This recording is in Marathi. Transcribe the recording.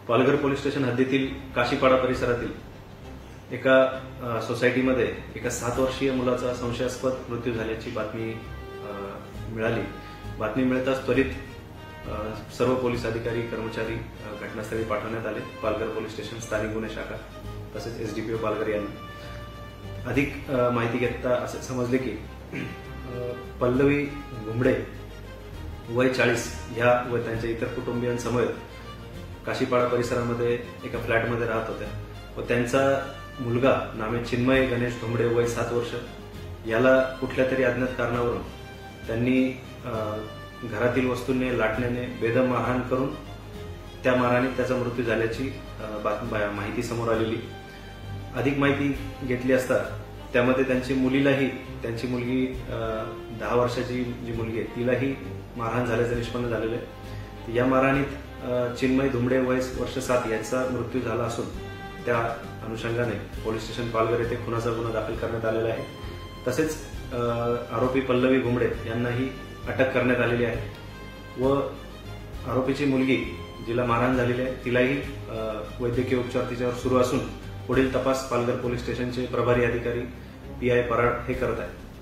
पालघर पोलीस स्टेशन हद्दीतील काशीपाडा परिसरातील एका सोसायटीमध्ये एका 7 वर्षीय मुलाचा संशयास्पद मृत्यू झाल्याची बातमी मिळाली। बातमी मिळताच त्वरित सर्व पोलीस अधिकारी कर्मचारी घटनास्थळी पाठवण्यात आले। पालघर पोलीस स्टेशन स्थानिक गुन्हे शाखा तसेच एसडीपीओ पालघर यांनी अधिक माहिती घेता असे समजले की पल्लवी घुमडे वय 40 ह्या व त्यांच्या इतर कुटुंबियांसमवेत काशीपाडा परिसरामध्ये एका फ्लॅटमध्ये राहत होत्या व त्यांचा मुलगा नामे चिन्मय गणेश घुमडे वय 7 वर्ष याला कुठल्या तरी अज्ञात कारणावरून त्यांनी घरातील वस्तूंनी लाटण्याने बेदम मारहाण करून त्या मारहाणीत त्याचा मृत्यू झाल्याची माहिती समोर आलेली। अधिक माहिती घेतली असता त्यामध्ये त्यांची मुलगी 10 वर्षाची जी मुलगी आहे तिलाही मारहाण झाल्याचं निष्पन्न झालेलं आहे। या मारहाणीत चिन्मय घुमडे वय वर्ष 7 याचा मृत्यू झाला असून त्या अनुषंगाने पोलीस स्टेशन पालघर येथे खुनाचा गुन्हा दाखल करण्यात आलेला आहे। तसेच आरोपी पल्लवी घुमडे यांनाही अटक करण्यात आलेली आहे व आरोपीची मुलगी जिला मारहाण झालेली आहे तिलाही वैद्यकीय उपचार तिच्यावर सुरू असून पुढील तपास पालघर पोलीस स्टेशनचे प्रभारी अधिकारी PI पराड हे करत आहेत।